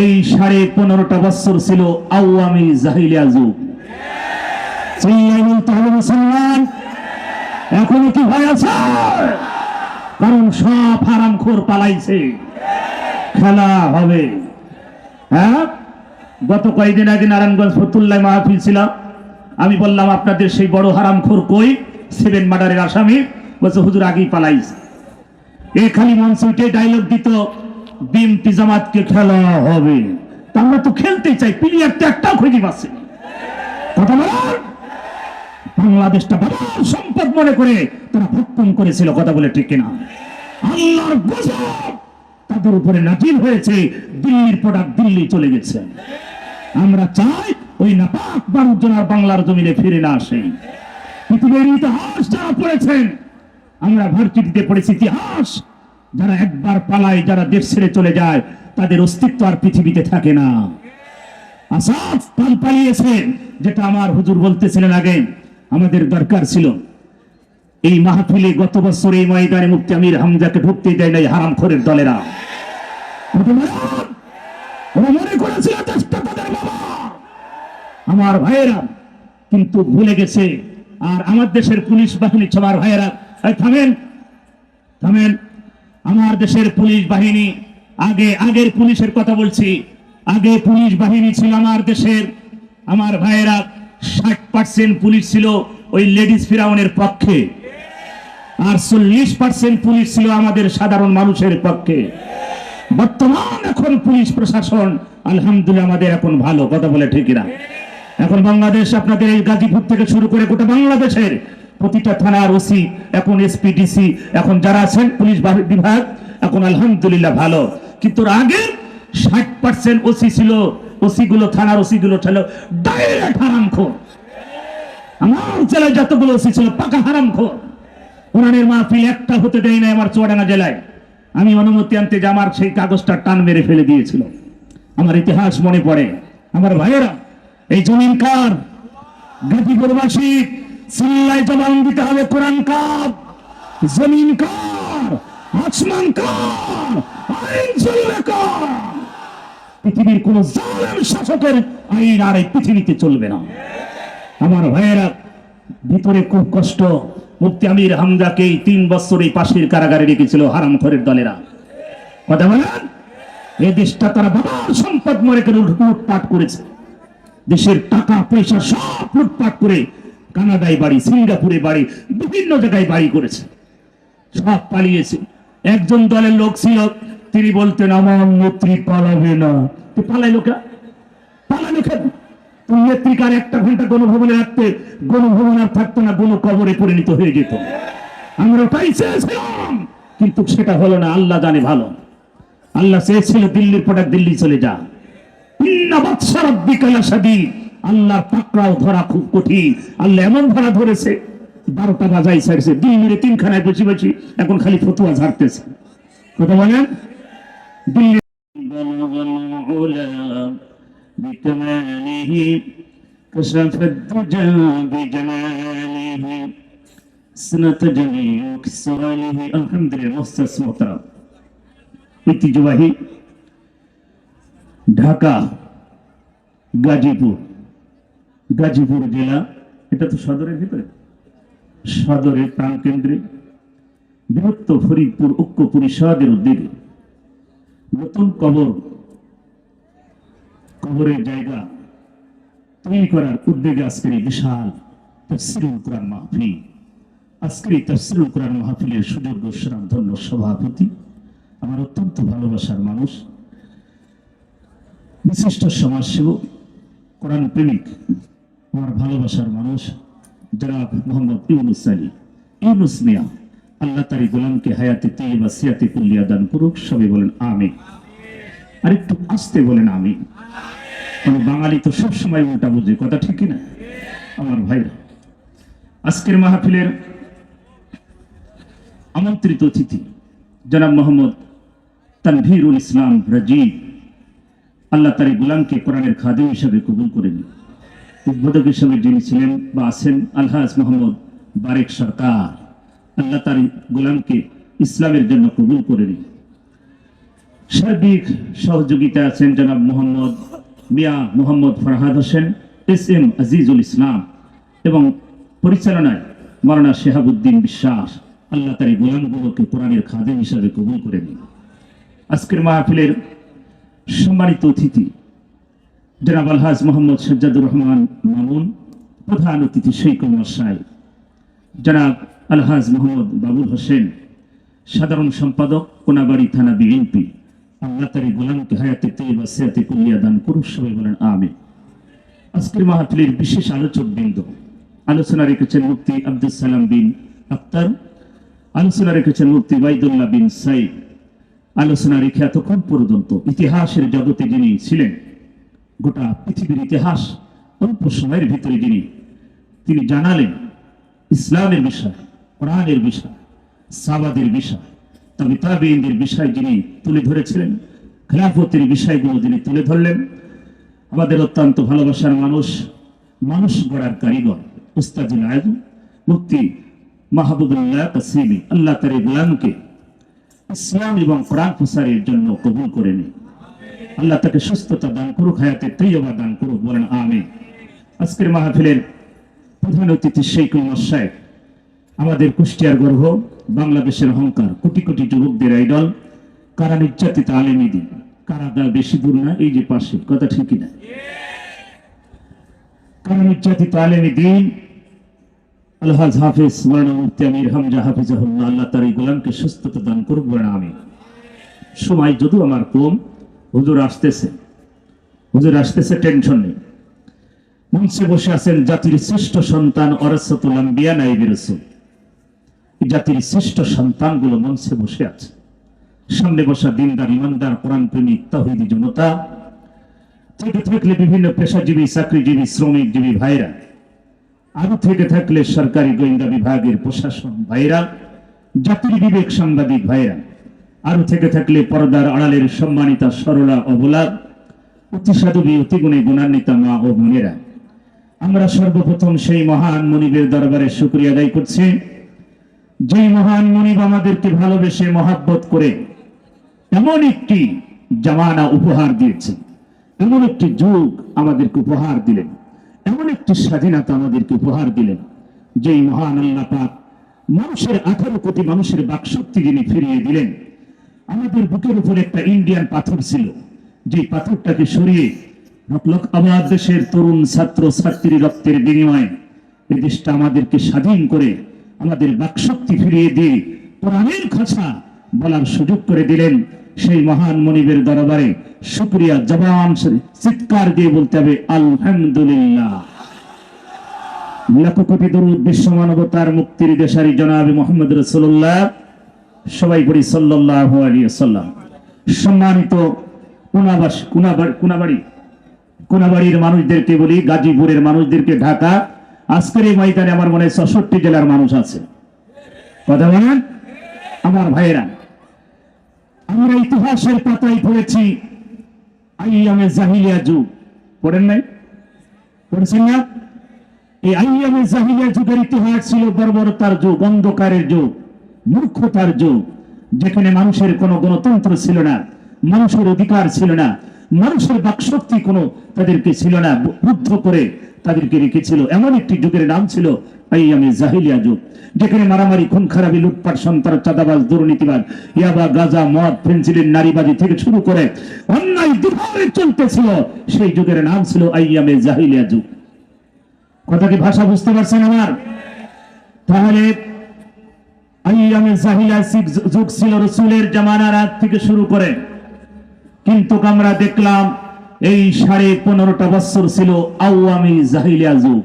এই 15.5 বছর ছিল আওয়ামী জাহিলিয়া যুগ। বলতে হবে মুসলমান, এখনো কি ভয় আছে? কারণ সব হারামখোর পালাইছে, খেলা হবে। হ্যাঁ, গত কয়েকদিন আগে নারায়ণগঞ্জ ফতুল্লাহ মাহফিল ছিল, আমি বললাম আপনাদের সেই বড় হারামখোর কই, 7 মার্ডারের আসামি? বলছে হুজুর আগেই পালাইছে। এই খালি মঞ্চে উঠে ডায়লগ দিত বিএনপি জামাতকে খেলা হবে। আমরা তো খেলতে চাই, প্লেয়ার তো একটাও খুঁজে পাচ্ছি না। কথা বলার বাংলাদেশটা বাবার সম্পদ মনে করে তারা ভক্ষণ করেছিল, কথা বলে ঠিক কিনা? আল্লাহর গজব তাদের উপরে নাজিল হয়েছে, দিল্লির প্রোডাক্ট দিল্লি চলে গেছে। আমরা চাই ওই নাপাক মানুষজন আর বাংলার জমিনে ফিরে না আসে। পৃথিবীর ইতিহাস যারা পড়েছেন, আমরা ভার্সিটিতে পড়েছি ইতিহাস, যারা একবার পালায়, যারা দেশ ছেড়ে চলে যায়, তাদের অস্তিত্ব আর পৃথিবীতে থাকে না। আসাদ পালিয়েছেন, যেটা আমার হুজুর বলতেছিলেন আগে। আমাদের দরকার ছিল এই মাহফিলে গত বছর এই ময়দানে মুফতি আমির হামজাকে ঢুকতে দেয় নাই হারামখোরের দলেরা। মনে করেছিল দেশটা তাদের বাবা, আমার ভাইয়েরা কিন্তু ভুলে গেছে। আর আমার দেশের পুলিশ বাহিনী, আমার ভাইয়েরা থামেন থামেন, আমার দেশের পুলিশ বাহিনী আগের পুলিশের কথা বলছি, আগে পুলিশ বাহিনী ছিল আমার দেশের, আমার ভাইয়েরা 60% পুলিশ ছিল ওই লেডিস ফিরাউনের পক্ষে, আর 40% পুলিশ ছিল আমাদের সাধারণ মানুষের পক্ষে। বর্তমান এখন পুলিশ প্রশাসন আলহামদুলিল্লাহ আমাদের এখন ভালো, কথা বলে ঠিক না? এখন বাংলাদেশ, আপনাদের এই গাজীপুর থেকে শুরু করে গোটা বাংলাদেশের প্রতিটা থানার ওসি এখন এসপিডিসি, এখন যারা আছেন পুলিশ বিভাগ, এখন আলহামদুলিল্লাহ ভালো। কিন্তু আগে 60% ওসি ছিল, ওসি গুলো, থানার ওসি গুলো ছিল ডাইরেক্ট হারামখোর। আমার জেলায় যতগুলো ওসি ছিল পাকা হারামখোর। কোরআনের মাহফিল একটা হতে দেয় না আমার চুয়াডাঙ্গা জেলায়। আমি অনুমতি আনতে যে আমার সেই কাগজটা টান মেরে ফেলে দিয়েছিল। আমার ইতিহাস মনে পড়ে। আমার ভাইয়েরা, এই জমিন কার? গাজীপুরবাসী চিল্লায় জবান দিতে হবে, কোরআন কার? জমিন কার? আসমান কার? আইন চলবে কার? পৃথিবীর কোন জালেম শাসকের আইন আর এই পৃথিবীতে চলবে না। আমার ভাইয়েরা, ভিতরে খুব কষ্ট। মুফতি আমির হামজাকে 3 বছর এই পাশের কারাগারে রেখেছিল হারামখোরের দলেরা। কথা বলেন, এই দেশটা তারা বাবার সম্পদ মনে করে লুটপাট করেছে। দেশের টাকা পয়সা সব লুটপাট করে কানাডায় বাড়ি, সিঙ্গাপুরে বাড়ি, বিভিন্ন জায়গায় বাড়ি করেছে, সব পালিয়েছে। একজন দলের লোক ছিল, তিনি বলতেন আমার নেত্রী পালাবে না। তো পালাইলো কে? পালানো কেন? তুমি নেত্রীকার 1 ঘন্টা গণভবনে রাখতে, গণভবন আর থাকতো না, গণকবরে পরিণত হয়ে যেত। আমরা ওটাই চেয়েছিলাম, কিন্তু সেটা হলো না। আল্লাহ জানে ভালো। আল্লাহ চেয়েছিল দিল্লির প্রোডাক্ট দিল্লি চলে যা। আল্লাহর পাকড়াও ধরা খুব কঠিন। আল্লাহ এমন ধরা ধরেছে, 12টা বাজাই ছাড়ছে, দিল্লির 3খানায় বসে বসে এখন খালি ফতুয়া ঝাড়তেছে। কথা বলেন, দিল্লি بكماله كشف الدجى بجماله سنة جميع كسواله الحمد لله مؤسس محترم ঐতিহ্যবাহী ঢাকা গাজীপুর জেলা, এটা তো সদরের ভিতরে, সদরের প্রাণকেন্দ্রে বৃহত্তর ফরিদপুর ঐক্য পরিষদের উদ্যোগে নতুন কবরের জায়গা তৈরি করার উদ্যোগে আজকের এই বিশাল তাফসীরুল কোরআন মাহফিল। আজকের এই তাফসীরুল কোরআন মাহফিলের সুযোগ্য সুনামধন্য সভাপতি, আমার অত্যন্ত ভালোবাসার মানুষ, বিশিষ্ট সমাজসেবক, কোরআন প্রেমিক, আমার ভালোবাসার মানুষ জনাব মোহাম্মদ ইউনুস মিয়া। আল্লাহ তার গোলামকে হায়াতে তাইয়্যিবা সিয়াতে কুল্লিয়া দান করুক। সবাই বলেন আমিন। আর একটু আস্তে বলেন আমিন। বাঙালি তো সবসময় উল্টা বুঝে, কথা ঠিক না? আমার ভাইরা, আজকের মাহফিলের আমন্ত্রিত অতিথি জনাব মোহাম্মদ তানভীরুল ইসলাম রাজীব, আল্লাহ তার গোলামকে কোরআনের খাদেম হিসাবে কবুল করেন। উদ্বোধক হিসাবে যিনি ছিলেন বা আছেন আলহাজ মোহাম্মদ বারেক সরকার, আল্লাহ তার গোলামকে ইসলামের জন্য কবুল করে নিন। সার্বিক সহযোগিতা আছেন জনাব মিয়া মোহাম্মদ ফরহাদ হোসেন, SM আজিজুল ইসলাম এবং পরিচালনায় মাওলানা শেহাবুদ্দিন বিশ্বাস। আল্লাহ তার এই গোলামগুলোকে কোরআনের খাদেম হিসাবে কবুল করে নিন। আজকের মাহফিলের সম্মানিত অতিথি জনাব আলহাজ মোহাম্মদ সজ্জাদুর রহমান মামুন, প্রধান অতিথি শৈকুল মশাই জনাব আলহাজ মোহাম্মদ বাবুল হোসেন, সাধারণ সম্পাদক কোনাবাড়ি থানা বিএনপি। আল্লাহ তার এই গোলামকে হায়াতে তৈয়বা সিয়াতে কুল্লিয়া দান করুন, সবাই বলেন আমিন। আজকের মাহফিলের বিশেষ আলোচক বৃন্দ, আলোচনা রেখেছেন মুফতি আব্দুল সালাম বিন আক্তার, আলোচনা রেখেছেন মুফতি ওয়াইদুল্লাহ বিন সাইদ। আলোচনা রেখে এতক্ষণ পর্যন্ত ইতিহাসের জগতে যিনি ছিলেন, গোটা পৃথিবীর ইতিহাস অল্প সময়ের ভিতরে তিনি জানালেন ইসলামের বিষয়, কোরআনের বিষয়, সাহাবাদের বিষয়, তবে তাবেঈনদের বিষয় যিনি তুলে ধরেছিলেন, খেলাফতের বিষয়গুলো যিনি তুলে ধরলেন। আমাদের অত্যন্ত ভালোবাসার মানুষ গড়ার কারিগর উস্তাদুল আযম মুফতি মাহবুবুল্লাহ কাসিমি, আল্লাহ তার এই গোলামকে ইসলাম এবং কোরআন প্রসারের জন্য কবুল করে নিন। আল্লাহ তাকে সুস্থতা দান করুক, হায়াতে তৈয়বা দান করুক, বলেন আমিন। আজকের মাহফিলের প্রধান অতিথি শৈকুল মশাই, আমাদের কুষ্টিয়ার গর্ব, বাংলাদেশের অহংকার, কোটি কোটি যুবকদের আইডল, কারা নির্যাতিত আলেমী দিন, কারাদা বেশি দূর না, এই যে পাশে, কথা ঠিকই না, কারা নির্যাতিত আলেমী দিন আলহাজ হাফিজ মাওলানা মুফতি আমির হামজা হাফিজাহুল্লাহ, আল্লাহ তার এই গোলামকে সুস্থতা দান করুক, বলেন আমিন। সময় যদিও আমার কম, হুজুর আসতেছে, টেনশন নেই। মঞ্চে বসে আছেন জাতির শ্রেষ্ঠ সন্তান ওয়ারাসাতুল আম্বিয়া নায়েবে রাসূল। জাতির শ্রেষ্ঠ সন্তানগুলো মঞ্চে বসে আছে। সামনে বসা দিনদার, ইমানদার, কোরআন প্রেমিক তাওহীদি জনতা, থেকে থাকলে বিভিন্ন পেশাজীবী, চাকরিজীবী, শ্রমিকজীবী ভাইরা, আরো থেকে থাকলে সরকারি গোয়েন্দা বিভাগের প্রশাসন ভাইরা, জাতির বিবেক সাংবাদিক ভাইরা, আরো থেকে থাকলে পর্দার আড়ালের সম্মানিতা সরলা অবলা, অতি সাধবী, অতি গুণে গুণান্বিতা মা ও বোনেরা, আমরা সর্বপ্রথম সেই মহান মনিবের দরবারে শুকরিয়া আদায় করছি, যেই মহান মনিব আমাদেরকে ভালোবেসে মহাব্বত করে এমন একটি জামানা উপহার দিয়েছেন, এমন একটি যুগ আমাদেরকে উপহার দিলেন, এমন একটি স্বাধীনতা আমাদেরকে উপহার দিলেন, যেই মহান আল্লাহ পাক মানুষের 18 কোটি মানুষের বাকশক্তি যিনি ফিরিয়ে দিলেন। আমাদের বুকের উপর একটা ইন্ডিয়ান পাথর ছিল, যে পাথরটাকে সরিয়ে আমার দেশের তরুণ ছাত্র ছাত্রী রক্তের বিনিময়ে এই দেশটা আমাদেরকে স্বাধীন করে আমাদের বাকশক্তি ফিরিয়ে দিয়ে কোরআনের কথা বলার সুযোগ করে দিলেন। সেই মহান মনিবের দরবারে শুকরিয়া জবান চিৎকার দিয়ে বলতে হবে আলহামদুলিল্লাহ। লাখ কোটি দরুদ বিশ্ব মানবতার মুক্তির দেশারি জনাবে মুহাম্মদ রাসূলুল্লাহ, সবাই পড়ি সাল্লাল্লাহু আলাইহি ওয়াসাল্লাম। সম্মানিত কোনাবাড়ির মানুষদেরকে বলি, গাজীপুরের মানুষদেরকে, ঢাকা, আজকের এই ময়দানে আমার মনে হয় ৬৪ জেলার মানুষ আছে, কথা বলেন আমার ভাইয়েরা। আমরা ইতিহাসের পাতায় পড়েছি আইয়ামে জাহিলিয়া যুগ, পড়েন নাই? পড়েছেন না? এই আইয়ামে জাহিলিয়া যুগের ইতিহাস ছিল বর্বরতার যুগ, অন্ধকারের যুগ, মূর্খতার যুগ, যেখানে মানুষের কোনো গণতন্ত্র ছিল না, মানুষের অধিকার ছিল না, মানুষের বাকশক্তি কোনো তাদেরকে ছিল না, রুদ্ধ করে তাদেরকে রেখেছিল। এমন একটি যুগের নাম ছিল আইয়ামে জাহিলিয়া যুগ, যেখানে মারামারি, খুন খারাপি, লুটপাট, সন্ত্রাস, চাঁদাবাজ, দুর্নীতিবাজ, ইয়াবা, গাঁজা, মদ, ফেন্সিডিল, নারীবাদী থেকে শুরু করে অন্যায় দুর্ভাবে চলতেছিল। সেই যুগের নাম ছিল আইয়ামে জাহিলিয়া যুগ। কথা কি ভাষা বুঝতে পারছেন আমার? তাহলে আইয়ামে জাহিলিয়া যুগ ছিল রাসূলের জামানার আগ থেকে শুরু করে, কিন্তু আমরা দেখলাম এই 15.5 বছর ছিল আওয়ামী জাহিলিয়া যুগ।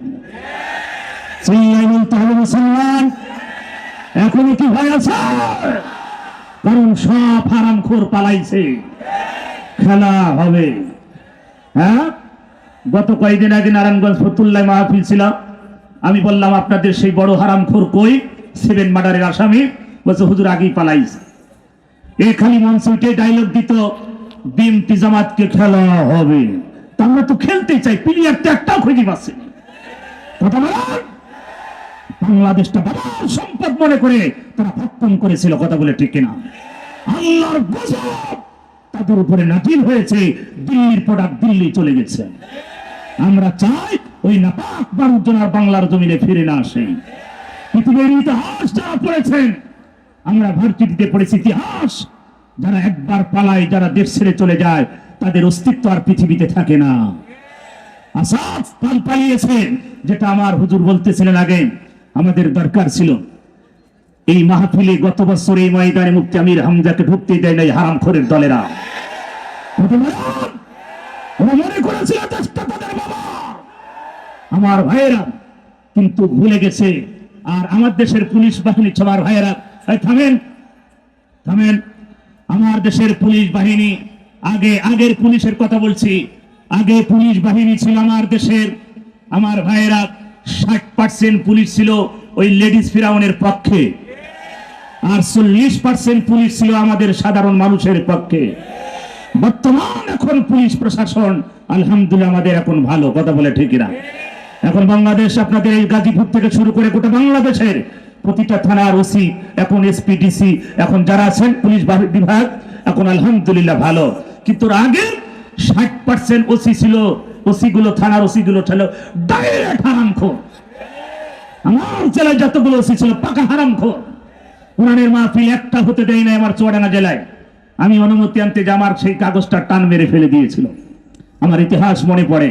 মুসলমান এখনো কি ভয় আছে? কারণ সব হারামখোর পালাইছে, খেলা হবে। হ্যাঁ, গত কয়েকদিন আগে নারায়ণগঞ্জ ফতুল্লাহ মাহফিল ছিল, আমি বললাম আপনাদের সেই বড় হারামখোর কই, 7 মার্ডারের আসামি, বলছে হুজুর আগেই পালাইছে। এই খালি মঞ্চ উঠে ডায়লগ দিত বিএনপি জামাতকে খেলা হবে, তা আমরা তো খেলতে চাই, প্লেয়ার তো একটাও খুঁজে পাচ্ছে। কথা বলার বাংলাদেশটা বাবার সম্পদ মনে করে তারা ভক্ষণ করেছিল, কথা বলে ঠিক কিনা? আল্লাহর গজব তাদের উপরে নাজিল হয়েছে, দিল্লির প্রোডাক্ট দিল্লি চলে গেছে। আমরা চাই ওই নাপাক মানুষজন আর বাংলার জমিনে ফিরে না আসে। পৃথিবীর ইতিহাস যারা পড়েছেন, আমরা ভার্সিটিতে পড়েছি ইতিহাস, যারা একবার পালায়, যারা দেশ ছেড়ে চলে যায়, তাদের অস্তিত্ব আর পৃথিবীতে থাকে না। আসাদ পালিয়েছেন, যেটা আমার হুজুর বলতেছিলেন আগে। আমাদের দরকার ছিল এই মাহফিলে গত বছর এই ময়দানে মুফতি আমির হামজাকে ঢুকতে দেয় নাই হারামখোরের দলেরা। ওরা মনে করেছিল দেশটা তাদের বাবা, আমার ভাইয়েরা, কিন্তু ভুলে গেছে। আর আমার দেশের পুলিশ বাহিনী, সবার ভাইয়েরা থামেন থামেন, আমার দেশের পুলিশ বাহিনী, আগের পুলিশের কথা বলছি, আগে পুলিশ বাহিনী ছিল আমার দেশের, আমার ভাইয়েরা 60% পুলিশ ছিল ওই লেডিস ফিরাউনের পক্ষে, আর 40% পুলিশ ছিল আমাদের সাধারণ মানুষের পক্ষে। বর্তমান এখন পুলিশ প্রশাসন আলহামদুলিল্লাহ আমাদের এখন ভালো, কথা বলে ঠিক না? এখন বাংলাদেশ, আপনাদের এই গাজীপুর থেকে শুরু করে গোটা বাংলাদেশের প্রতিটা থানার ওসি এখন এসপিডিসি, এখন যারা আছেন পুলিশ বিভাগ, এখন আলহামদুলিল্লাহ ভালো। কিন্তু আগে 60% ওসি ছিল, ওসি গুলো, থানার ওসি গুলো ছিল ডাইরেক্ট হারামখোর। আমার জেলায় যতগুলো ওসি ছিল পাকা হারামখোর। কোরআনের মাহফিল একটা হতে দেয় না আমার চুয়াডাঙ্গা জেলায়। আমি অনুমতি আনতে যে আমার সেই কাগজটা টান মেরে ফেলে দিয়েছিল। আমার ইতিহাস মনে পড়ে।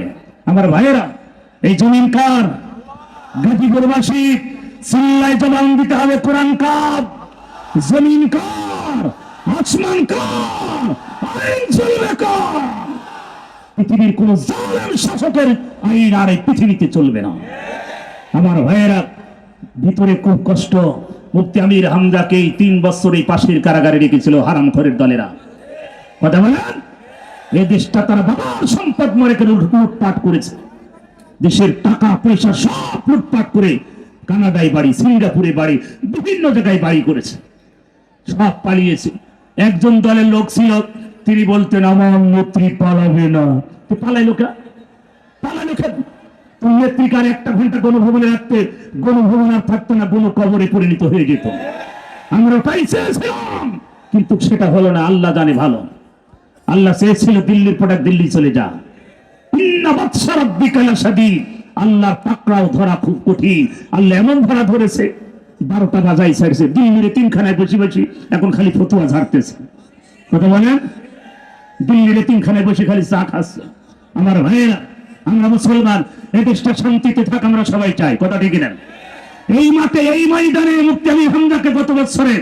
আমার ভাইয়েরা, এই জমিন কার? গাজীপুরবাসী চিল্লায় জবান দিতে হবে, কোরআন কার? জমিন কার? আসমান কার? আইন চলবে কার? পৃথিবীর কোন জালেম শাসকের আইন আর এই পৃথিবীতে চলবে না। আমার ভাইয়েরা, ভিতরে খুব কষ্ট। মুফতি আমির হামজাকে 3 বছর এই পাশের কারাগারে রেখেছিল হারামখোরের দলেরা। কথা বলেন, এই দেশটা তারা বাবার সম্পদ মরে করে লুটপাট করেছে। দেশের টাকা পয়সা সব লুটপাট করে কানাডায় বাড়ি, সিঙ্গাপুরে বাড়ি, বিভিন্ন জায়গায় বাড়ি করেছে, সব পালিয়েছে। একজন দলের লোক ছিল, তিনি বলতেন আমার নেত্রী পালাবে না। তো পালাইলো কে? পালালো কেন? নেত্রিকার 1 ঘন্টা গণভবনে রাখতে, গণভবন আর থাকতো না, গণকবরে পরিণত হয়ে যেত। আমরা ওটাই চেয়েছিলাম, কিন্তু সেটা হলো না। আল্লাহ জানে ভালো। আল্লাহ চেয়েছিল দিল্লির প্রোডাক্ট দিল্লি চলে যা। আল্লাহর পাকড়াও ধরা খুব কঠিন। আল্লাহ এমন ধরা ধরেছে, 12টা বাজাই ছাড়ছে, দিল্লির 3খানায় বসে বসে এখন খালি ফতুয়া ঝাড়তেছে। কথা বলেন, দিল্লির 3খানায় বসে খালি চা খাচ্ছে। আমার ভাইয়েরা, আমরা মুসলমান, এই দেশটা শান্তিতে থাক আমরা সবাই চাই, কথা ঠিক না? এই মাঠে, এই ময়দানে মুফতি আমির হামজাকে গত বছরে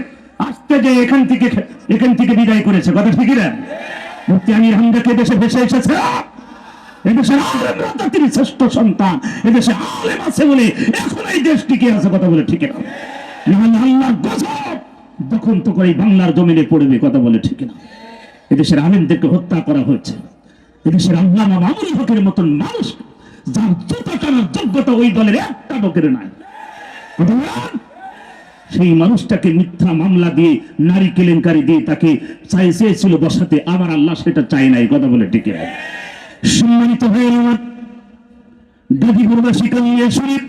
আসতে যে এখান থেকে বিদায় করেছে, কথা ঠিক না? মুফতি আমির হামজাকে দেশে ভেসে এসেছে। এদেশের আলেমরা জাতির শ্রেষ্ঠ সন্তান, এদেশে আলেম আছে বলে এখন এই দেশ টিকে আছে, কথা বলে ঠিক না? আল্লাহর গজব যখন তো করে বাংলার জমিনে পড়বে, কথা বলে ঠিক না? এদেশের আলেমদেরকে হত্যা করা হয়েছে। এদেশের আল্লামা মামুনুল হকের মতন মানুষ, যার জুতা টানার যোগ্যতা ওই দলের একটা লোকের নাই। সেই মানুষটাকে মিথ্যা মামলা দিয়ে, নারী কেলেঙ্কারি দিয়ে তাকে চেয়েছিল বসাতে। আমার আল্লাহ সেটা চাই নাই, কথা বলে ঠিক না? সম্মানিত হয়ে আমার গাজীপুরবাসী কালিয়া শরীফ,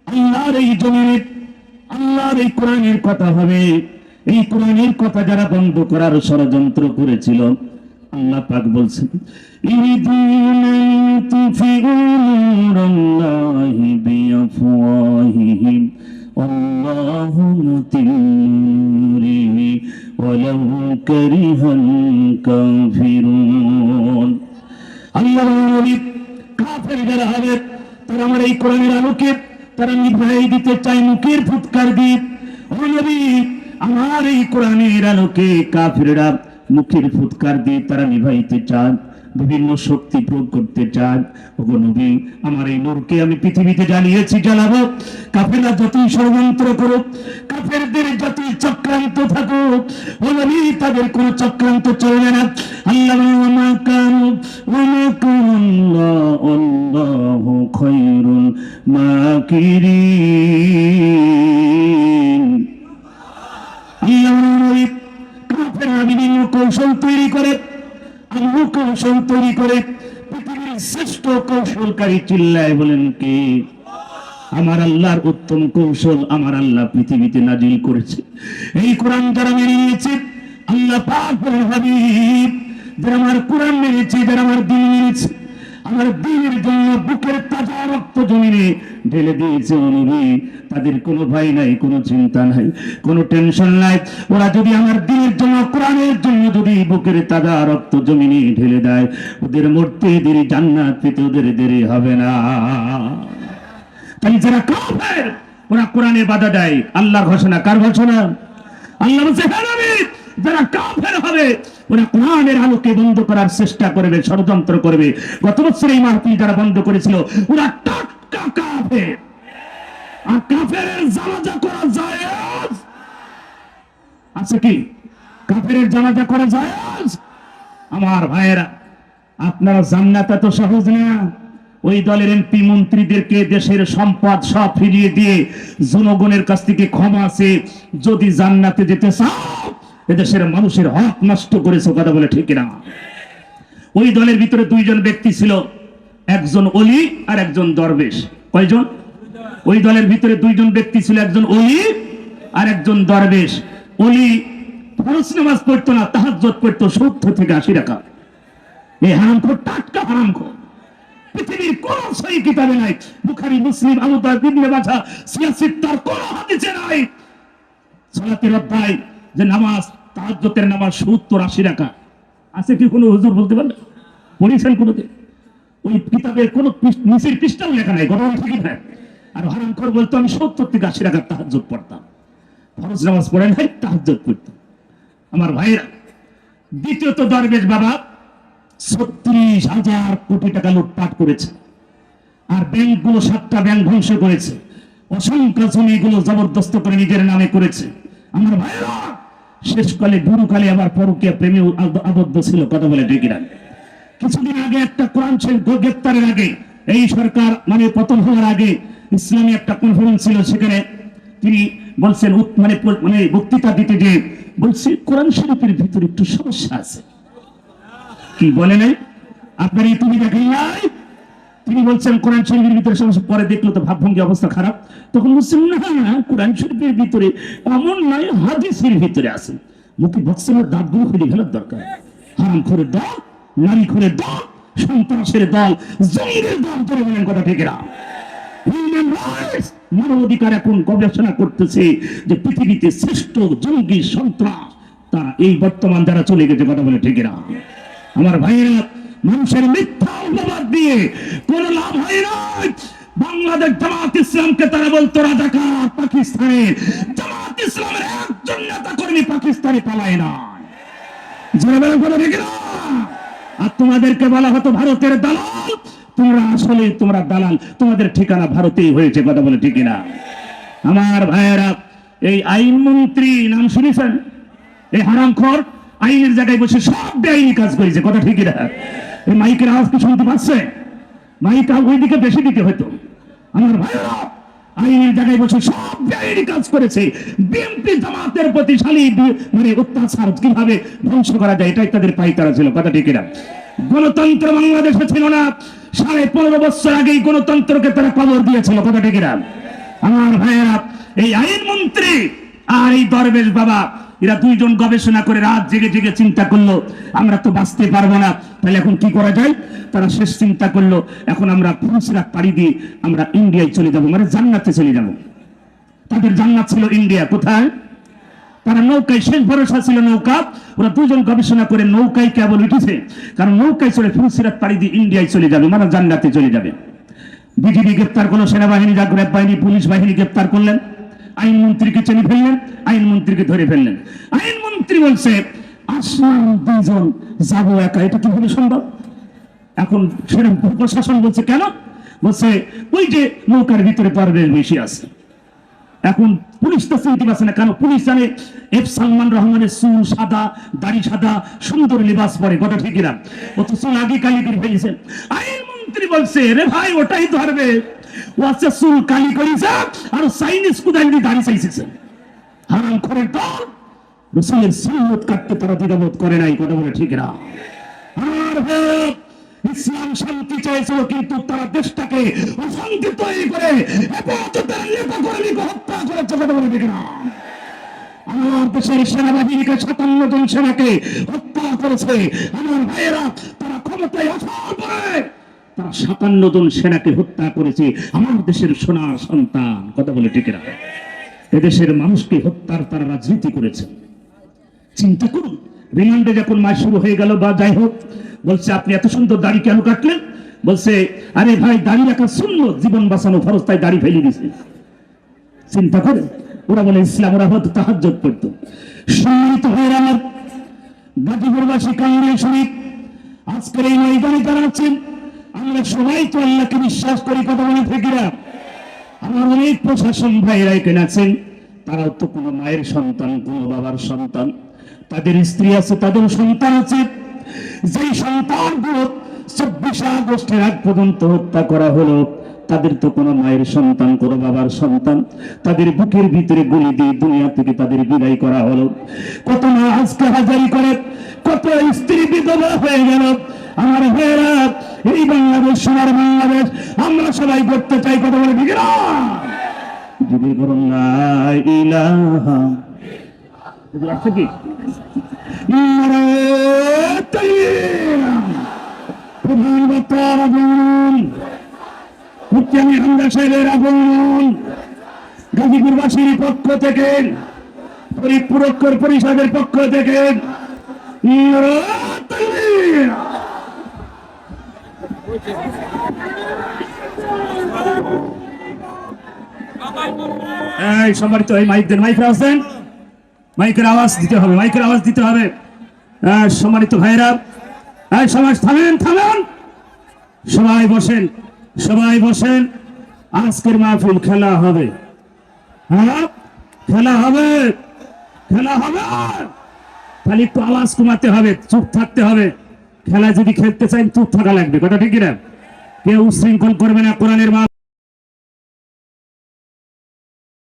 আল্লাহর এই জমিনে আল্লাহর এই কোরআনের কথা হবে। এই কোরআনের কথা যারা বন্ধ করার ষড়যন্ত্র করেছিল, আল্লাহ পাক বলছেন ইরিদুনা লিতুফিউ নূরাল্লাহি বিআফওয়াহিহিম আল্লাহু মুতিম্মু নূরিহি ওয়ালাউ কারিহাল কাফিরুন। আল্লাহ বলেন, কাফের যারা হবে তারা আমার এই কোরআনের আলোকে তারা নিভাই দিতে চায় মুখের ফুৎকার দিয়ে। ও নবী, আমার এই কোরআনের আলোকে কাফেররা মুখের ফুৎকার দিয়ে তারা নিভাইতে চান, বিভিন্ন শক্তি প্রয়োগ করতে চান। ওগো নবী, আমার এই নূরকে আমি পৃথিবীতে জ্বালিয়েছি, জ্বালাবো। কাফেররা যতই ষড়যন্ত্র করুক, কাফেরদের যতই চক্রান্ত থাকুক, ও নবী, তাদের কোন চক্রান্ত চলবে না। আল্লাহ ওয়ামা কানু ওয়ামা কানুল্লাহু আল্লাহু খায়রুল মাকিরিন। আল্লাহ নবী, কাফেররা বিভিন্ন কৌশল তৈরি করে, কৌশল তৈরি করে, পৃথিবীর শ্রেষ্ঠ কৌশলকারী চিল্লায় বলেন কে? আমার আল্লাহর উত্তম কৌশল আমার আল্লাহ পৃথিবীতে নাজিল করেছে। এই কোরআন যারা মেনে নিয়েছে, আল্লাহ পাক বলেন হাবিব যারা আমার কোরআন মেনেছে, যারা আমার দিন মেনেছে, আমার দিনের জন্য বুকের তাজা রক্ত জমিনে ঢেলে দিয়েছে নবী, তাদের কোনো ভয় নাই, কোনো চিন্তা নাই, কোনো টেনশন নাই। ওরা যদি আমার দিনের জন্য, কোরআনের জন্য যদি বুকের তাজা রক্ত জমিনে ঢেলে দেয়, ওদের মরতে দেরি, জান্নাত পেতে ওদের দেরি হবে না। তাই যারা কাফের ওরা কোরআনে বাধা দেয়। আল্লাহর ঘোষণা, কার ঘোষণা? আল্লাহ বলছে হে নবী, যারা কাফের হবে ওরা কোরআনের আলোকে বন্ধ করার চেষ্টা করবে, ষড়যন্ত্র করবে। গত বছর এই মাহফিল যারা বন্ধ করেছিল ওরা টাটকা কাফের। আর কাফেরের জানাজা করা জায়েজ আছে কি? কাফেরের জানাজা করা জায়েজ? আমার ভাইয়েরা, আপনারা জান্নাত এত সহজ না। ওই দলের এমপি মন্ত্রীদেরকে দেশের সম্পদ সব ফিরিয়ে দিয়ে জনগণের কাছ থেকে ক্ষমা আছে, যদি জান্নাতে যেতে চাও এদেশের মানুষের হক নষ্ট করেছে, কথা বলে ঠিক না? ওই দলের ভিতরে দুইজন ব্যক্তি ছিল, একজন ওলি আর একজন দরবেশ। কয়জন? ওই দলের ভিতরে দুইজন ব্যক্তি ছিল, একজন ওলি আর একজন দরবেশ। ওলি ফরজ নামাজ পড়তো না, তাহাজ্জুদ পড়তো 70 থেকে 80 রাকাত। এই হারামখোর, টাটকা হারামখোর। পৃথিবীর কোন সহি কিতাবে নাই, বুখারী, মুসলিম, আবু দাউদ, ইবনে মাজাহ, সিয়াসিত, তার কোন হাদিসে নাই সালাতের অধ্যায় যে নামাজ, তাহাজ্জুদের নামাজ 70-80 রাকাত। আছে কি কোনো হুজুর বলতে পারবে? পড়েছেন কোনোদিন? ওই কিতাবের কোন নিচের পৃষ্ঠাও লেখা নাই, ঘটনা ঠিক না। আর হারামখোর বলতো আমি 70 থেকে 80 রাকাত তাহাজ্জুদ পড়তাম। ফরজ নামাজ পড়ে নাই, তাহাজ্জুদ পড়তাম। আমার ভাইরা, দ্বিতীয়ত দরবেশ বাবা 36,000 কোটি টাকা লুটপাট করেছে। আর ব্যাংকগুলো, 7টা ব্যাংক ধ্বংস করেছে। অসংখ্য জমিগুলো জবরদস্ত করে নিজের নামে করেছে। আমার ভাইরা, শেষকালে গুরুকালে আবার পরকীয়া প্রেমে আবদ্ধ ছিল, কথা বলে ঠিক না? কিছুদিন আগে একটা কোরআন শরীফ গ্রেফতারের আগে, এই সরকার মানে পতন হওয়ার আগে ইসলামী একটা কনফারেন্স ছিল, সেখানে তিনি বলছেন মানে বক্তৃতা দিতে যে বলছে কোরআন শরীফের ভিতরে একটু সমস্যা আছে। কি বলে নাই? আপনার এই তুমি দেখেন নাই? তিনি বলছেন কোরআন শরীফের ভিতরে সমস্যা। পরে দেখলো তো ভাবভঙ্গি অবস্থা খারাপ, তখন বলছেন না, কোরআন শরীফের ভিতরে এমন নয়, হাদিসের ভিতরে আছে। মুখে বক্সের দাঁতগুলো খুলে ফেলার দরকার। হারামখোরের দল, নারীখোরের দল, সন্ত্রাসের দল, জঙ্গিদের দল করে বলেন, কথা ঠিক না? হিউম্যান রাইটস, মানবাধিকার এখন গবেষণা করতেছে যে পৃথিবীতে শ্রেষ্ঠ জঙ্গি সন্ত্রাস তারা এই বর্তমান যারা চলে গেছে, কথা বলে ঠিক না? আমার ভাইয়েরা, মানুষের মিথ্যা অপবাদ দিয়ে কোন লাভ হয় না। বাংলাদেশ জামাত ইসলামকে তারা বলতো রাজাকার, পাকিস্তানের জামাত ইসলামের একজন নেতা কর্মী পাকিস্তানে পালায় না। আর তোমাদেরকে বলা হতো ভারতের দালাল। তোমরা আসলে তোমরা দালাল, তোমাদের ঠিকানা ভারতেই হয়েছে, কথা বলে ঠিক না? আমার ভাইয়েরা, এই আইনমন্ত্রী নাম শুনেছেন? এই হারামখোর আইনের জায়গায় বসে সব বেআইনি কাজ করেছে, কথা ঠিক না? এই মাইকের আওয়াজ কি শুনতে পাচ্ছে? মাইক ওইদিকে বেশি দিকে হয়তো। আমার ভাইয়েরা, আইনের জায়গায় বসে সব বেআইনি কাজ করেছে। বিএনপি জামাতের প্রতি মানে অত্যাচার কিভাবে ধ্বংস করা যায়, এটাই তাদের পাইতারা ছিল, কথা ঠিক না? গণতন্ত্র বাংলাদেশে ছিল না। 15.5 বছর আগেই গণতন্ত্রকে তারা কবর দিয়েছিল, কথা ঠিক না? আমার ভাইয়েরা, এই আইনমন্ত্রী আর এই দরবেশ বাবা, এরা দুইজন গবেষণা করে রাত জেগে জেগে চিন্তা করলো আমরা তো বাঁচতে পারবো না, তাহলে এখন কি করা যায়? তারা শেষ চিন্তা করলো, এখন আমরা ফুলসিরাত পাড়ি দিয়ে আমরা ইন্ডিয়ায় চলে যাব, মানে জান্নাতে চলে যাব। তাদের জান্নাত ছিল ইন্ডিয়া। কোথায়? তারা নৌকায়, শেষ ভরসা ছিল নৌকা। ওরা দুজন গবেষণা করে নৌকায় কেবল উঠেছে, কারণ নৌকায় চলে ফুলসিরাত পাড়ি দিয়ে ইন্ডিয়ায় চলে যাবে, মানে জান্নাতে চলে যাবে। বিজিবি গ্রেপ্তার করলো, সেনাবাহিনী, জাগ্রত বাহিনী, পুলিশ বাহিনী গ্রেপ্তার করলেন। আইনমন্ত্রীকে চিনে ফেললেন, আইনমন্ত্রীকে ধরে ফেললেন। আইনমন্ত্রী বলছে আসলাম দুজন যাবো একা, এটা কিভাবে সম্ভব? এখন সেরকম প্রশাসন বলছে কেন? বলছে ওই যে নৌকার ভিতরে পারবে বেশি আছে। এখন পুলিশ তো চিনতে পারছে না, কেন? পুলিশ জানে এফ সালমান রহমানের চুল সাদা, দাড়ি সাদা, সুন্দর লিবাস পরে, কথা ঠিক না? ও তো চুল আগে কালি করে ফেলেছে। আইনমন্ত্রী বলছে রে ভাই, ওটাই ধরবে, ও আছে চুল কালি করেছে আর চাইনিজ কুদাইনি দাড়ি চাইছে। হারামখোরের দল, রাসূলের সুন্নাত কাটতে তারা দ্বিধাবোধ করে নাই, কথা বলে ঠিক না? আর ইসলাম শান্তি চাইছিল, কিন্তু তারা দেশটাকে অশান্তি তৈরি করে হেফাজতের নেতা কর্মীকে হত্যা করেছে, কথা বলে ঠিক না? আমার দেশের সেনাবাহিনীকে 57 জন সেনাকে হত্যা করেছে। আমার ভাইয়েরা, তারা ক্ষমতায় আসার পরে তারা 57 জন সেনাকে হত্যা করেছে। আমার দেশের সোনার সন্তান, কথা বলে ঠিক না? এদেশের মানুষকে হত্যার তারা রাজনীতি করেছে। চিন্তা করুন, রিমান্ডে যখন মাস শুরু হয়ে গেল বা যাই হোক, বলছে আপনি এত সুন্দর দাড়ি কেন কাটলেন? বলছে আরে ভাই, দাড়ি রাখা সুন্নত, জীবন বাঁচানো ফরজ, তাই দাড়ি ফেলে দিছে। চিন্তা করে ওরা বলে ইসলাম, ওরা হয়তো তাহাজ্জুদ পড়তো। সম্মানিত ভাইয়েরা আমার, গাজীপুরবাসী, কাঙ্গাল শরীফ, আজকের এই ময়দানে যারা আছেন, আমরা সবাই তো আল্লাহকে বিশ্বাস করি, কথা বলে ফেকিরা। আমার অনেক প্রশাসন ভাইয়েরা এখানে আছেন, তারাও তো কোনো মায়ের সন্তান, কোনো বাবার সন্তান, তাদের স্ত্রী আছে, তাদের সন্তান আছে। যেই সন্তানগুলো 24 আগস্টের আগ পর্যন্ত হত্যা করা হলো, তাদের তো কোনো মায়ের সন্তান, কোনো বাবার সন্তান, তাদের বুকের ভিতরে গুলি দিয়ে দুনিয়া থেকে তাদের বিদায় করা হলো। কত মা আজকে হাজারি করে, কত স্ত্রী বিধবা হয়ে গেল। আমার ভাইয়েরা, এই বাংলাদেশ সোনার বাংলাদেশ আমরা সবাই করতে চাই, কথা বলে ঠিক না? যদি বলুন লা ইলাহা আছে কি প্রধান বক্তার আগমন, মুখ্যামী হামদা সাহেবের আগমন, গাজীপুরবাসীর পক্ষ থেকে, ফরিদপুর অক্ষর পরিষদের পক্ষ থেকে সম্মানিত, এই মাইক দেন, মাইকের আওয়াজ দেন, মাইকের আওয়াজ দিতে হবে, মাইকের আওয়াজ দিতে হবে। সম্মানিত ভাইরা, সবাই থামেন, থামেন, সবাই বসেন, সবাই বসেন। আজকের মাহফিল খেলা হবে, হ্যাঁ খেলা হবে, খেলা হবে। তাহলে একটু আওয়াজ কমাতে হবে, চুপ থাকতে হবে। খেলা যদি খেলতে চাই চুপ থাকা লাগবে, কথা ঠিক না? কেউ উশৃঙ্খল করবে না। কোরআনের